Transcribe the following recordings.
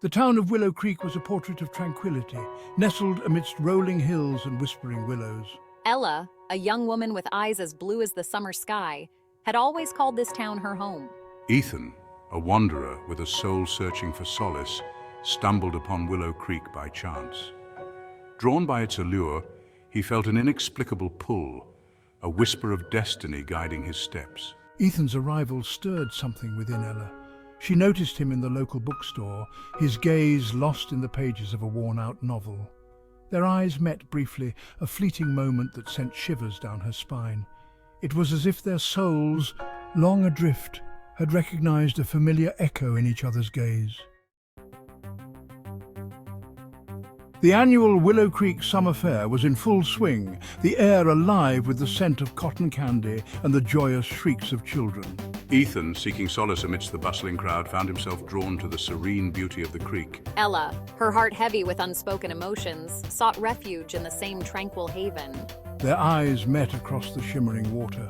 The town of Willow Creek was a portrait of tranquility, nestled amidst rolling hills and whispering willows. Ella, a young woman with eyes as blue as the summer sky, had always called this town her home. Ethan, a wanderer with a soul searching for solace, stumbled upon Willow Creek by chance. Drawn by its allure, he felt an inexplicable pull, a whisper of destiny guiding his steps. Ethan's arrival stirred something within Ella. She noticed him in the local bookstore, his gaze lost in the pages of a worn-out novel. Their eyes met briefly, a fleeting moment that sent shivers down her spine. It was as if their souls, long adrift, had recognized a familiar echo in each other's gaze. The annual Willow Creek Summer Fair was in full swing, the air alive with the scent of cotton candy and the joyous shrieks of children. Ethan, seeking solace amidst the bustling crowd, found himself drawn to the serene beauty of the creek. Ella, her heart heavy with unspoken emotions, sought refuge in the same tranquil haven. Their eyes met across the shimmering water,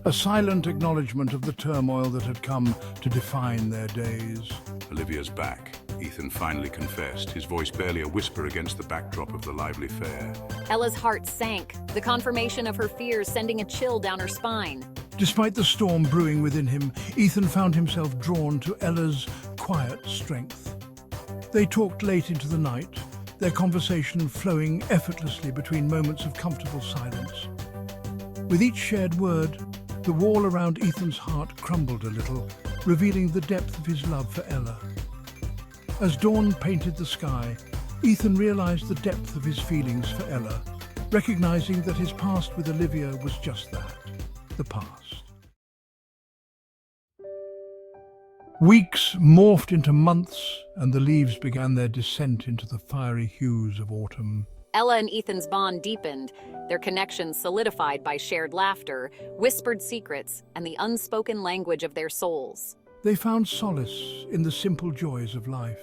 a silent acknowledgement of the turmoil that had come to define their days. Olivia's back, Ethan finally confessed, his voice barely a whisper against the backdrop of the lively fair. Ella's heart sank, the confirmation of her fears sending a chill down her spine. Despite the storm brewing within him, Ethan found himself drawn to Ella's quiet strength. They talked late into the night, their conversation flowing effortlessly between moments of comfortable silence. With each shared word, the wall around Ethan's heart crumbled a little, revealing the depth of his love for Ella. As dawn painted the sky, Ethan realized the depth of his feelings for Ella, recognizing that his past with Olivia was just that, the past. Weeks morphed into months, and the leaves began their descent into the fiery hues of autumn. Ella and Ethan's bond deepened, their connection solidified by shared laughter, whispered secrets, and the unspoken language of their souls. They found solace in the simple joys of life.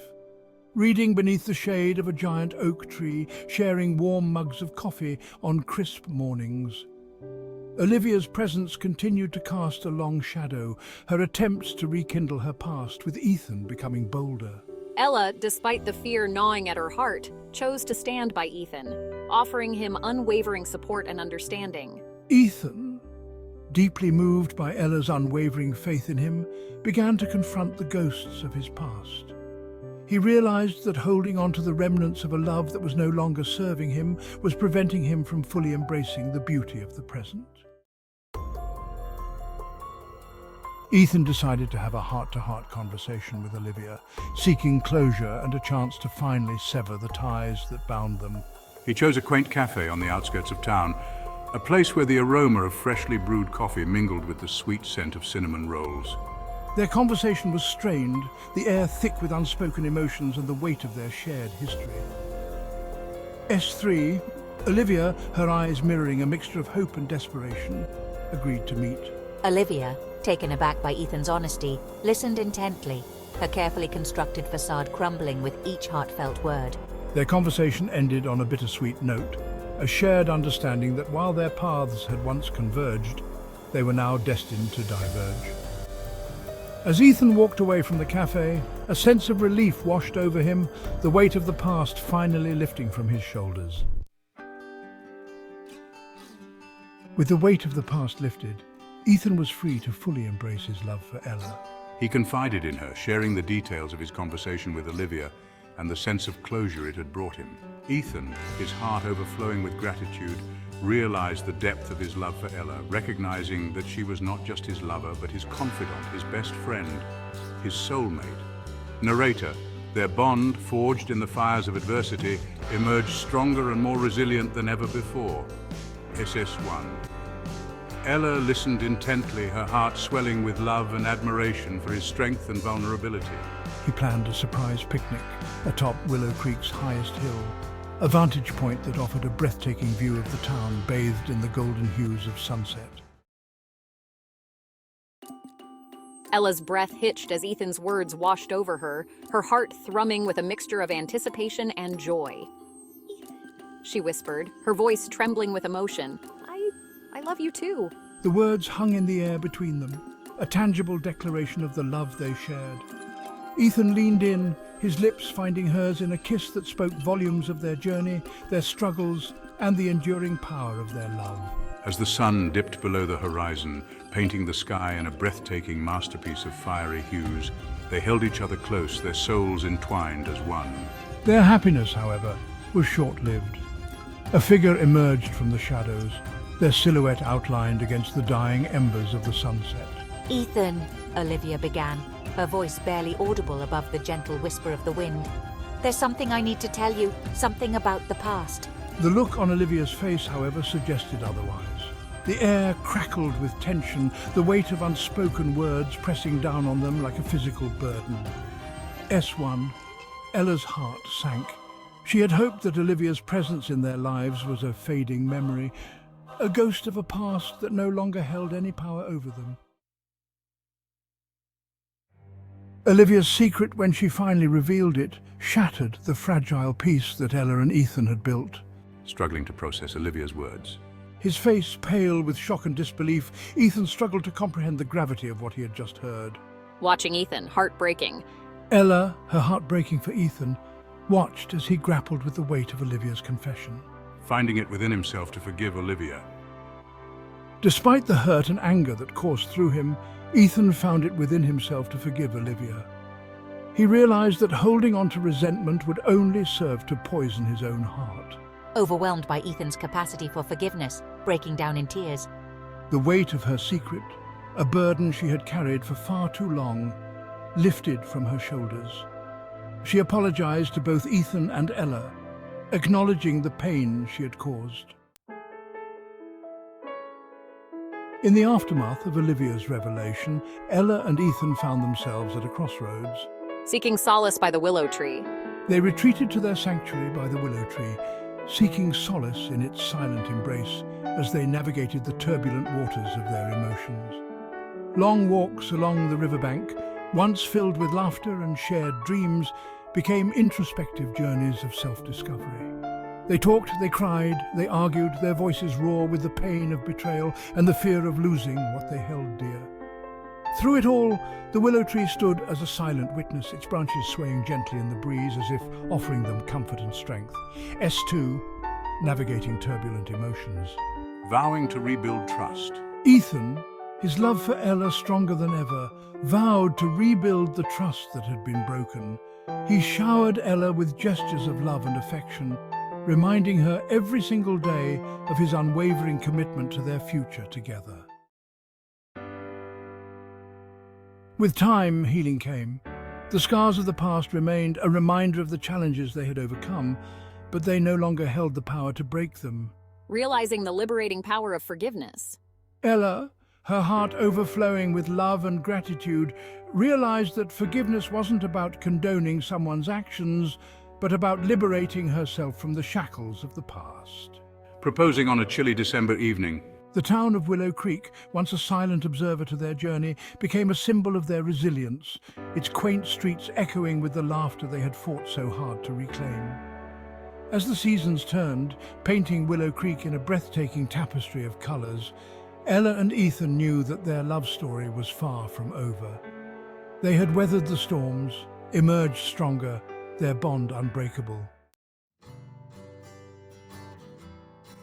Reading beneath the shade of a giant oak tree, sharing warm mugs of coffee on crisp mornings. Olivia's presence continued to cast a long shadow, her attempts to rekindle her past, with Ethan becoming bolder. Ella, despite the fear gnawing at her heart, chose to stand by Ethan, offering him unwavering support and understanding. Ethan, deeply moved by Ella's unwavering faith in him, began to confront the ghosts of his past. He realized that holding on to the remnants of a love that was no longer serving him was preventing him from fully embracing the beauty of the present. Ethan decided to have a heart-to-heart conversation with Olivia, seeking closure and a chance to finally sever the ties that bound them. He chose a quaint cafe on the outskirts of town, a place where the aroma of freshly brewed coffee mingled with the sweet scent of cinnamon rolls. Their conversation was strained, the air thick with unspoken emotions and the weight of their shared history. S3, Olivia, her eyes mirroring a mixture of hope and desperation, agreed to meet. Olivia, taken aback by Ethan's honesty, listened intently, her carefully constructed facade crumbling with each heartfelt word. Their conversation ended on a bittersweet note, a shared understanding that while their paths had once converged, they were now destined to diverge. As Ethan walked away from the cafe, a sense of relief washed over him, the weight of the past finally lifting from his shoulders. With the weight of the past lifted, Ethan was free to fully embrace his love for Ella. He confided in her, sharing the details of his conversation with Olivia and the sense of closure it had brought him. Ethan, his heart overflowing with gratitude, realized the depth of his love for Ella, recognizing that she was not just his lover, but his confidant, his best friend, his soulmate. Narrator, their bond, forged in the fires of adversity, emerged stronger and more resilient than ever before. SS1. Ella listened intently, her heart swelling with love and admiration for his strength and vulnerability. He planned a surprise picnic atop Willow Creek's highest hill, a vantage point that offered a breathtaking view of the town bathed in the golden hues of sunset. Ella's breath hitched as Ethan's words washed over her, her heart thrumming with a mixture of anticipation and joy. She whispered, her voice trembling with emotion. I love you too. The words hung in the air between them, a tangible declaration of the love they shared. Ethan leaned in, his lips finding hers in a kiss that spoke volumes of their journey, their struggles, and the enduring power of their love. As the sun dipped below the horizon, painting the sky in a breathtaking masterpiece of fiery hues, they held each other close, their souls entwined as one. Their happiness, however, was short-lived. A figure emerged from the shadows, their silhouette outlined against the dying embers of the sunset. Ethan, Olivia began, her voice barely audible above the gentle whisper of the wind. There's something I need to tell you, something about the past. The look on Olivia's face, however, suggested otherwise. The air crackled with tension, the weight of unspoken words pressing down on them like a physical burden. S1, Ella's heart sank. She had hoped that Olivia's presence in their lives was a fading memory, a ghost of a past that no longer held any power over them. Olivia's secret, when she finally revealed it, shattered the fragile peace that Ella and Ethan had built. Struggling to process Olivia's words. His face pale with shock and disbelief, Ethan struggled to comprehend the gravity of what he had just heard. Watching Ethan, heartbreaking. Ella, her heart breaking for Ethan, watched as he grappled with the weight of Olivia's confession. Finding it within himself to forgive Olivia. Despite the hurt and anger that coursed through him, Ethan found it within himself to forgive Olivia. He realized that holding on to resentment would only serve to poison his own heart. Overwhelmed by Ethan's capacity for forgiveness, breaking down in tears. The weight of her secret, a burden she had carried for far too long, lifted from her shoulders. She apologized to both Ethan and Ella, acknowledging the pain she had caused. In the aftermath of Olivia's revelation, Ella and Ethan found themselves at a crossroads. Seeking solace by the willow tree. They retreated to their sanctuary by the willow tree, seeking solace in its silent embrace as they navigated the turbulent waters of their emotions. Long walks along the riverbank, once filled with laughter and shared dreams, became introspective journeys of self-discovery. They talked, they cried, they argued, their voices raw with the pain of betrayal and the fear of losing what they held dear. Through it all, the willow tree stood as a silent witness, its branches swaying gently in the breeze as if offering them comfort and strength. S2, navigating turbulent emotions. Vowing to rebuild trust. Ethan, his love for Ella stronger than ever, vowed to rebuild the trust that had been broken. He showered Ella with gestures of love and affection, reminding her every single day of his unwavering commitment to their future together. With time, healing came. The scars of the past remained a reminder of the challenges they had overcome, but they no longer held the power to break them. Realizing the liberating power of forgiveness. Ella, her heart overflowing with love and gratitude, realized that forgiveness wasn't about condoning someone's actions, but about liberating herself from the shackles of the past. Proposing on a chilly December evening. The town of Willow Creek, once a silent observer to their journey, became a symbol of their resilience, its quaint streets echoing with the laughter they had fought so hard to reclaim. As the seasons turned, painting Willow Creek in a breathtaking tapestry of colors, Ella and Ethan knew that their love story was far from over. They had weathered the storms, emerged stronger, their bond unbreakable.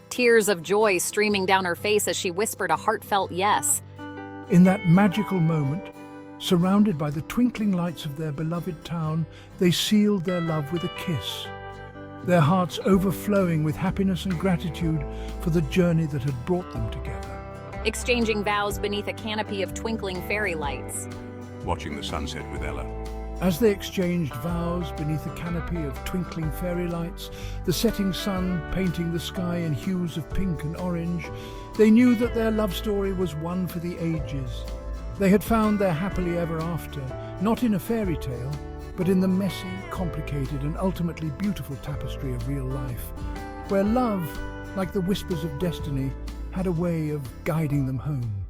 Tears of joy streaming down her face as she whispered a heartfelt yes. In that magical moment, surrounded by the twinkling lights of their beloved town, they sealed their love with a kiss, their hearts overflowing with happiness and gratitude for the journey that had brought them together. Exchanging vows beneath a canopy of twinkling fairy lights. Watching the sunset with Ella. As they exchanged vows beneath a canopy of twinkling fairy lights, the setting sun painting the sky in hues of pink and orange, they knew that their love story was one for the ages. They had found their happily ever after, not in a fairy tale, but in the messy, complicated, and ultimately beautiful tapestry of real life, where love, like the whispers of destiny, had a way of guiding them home.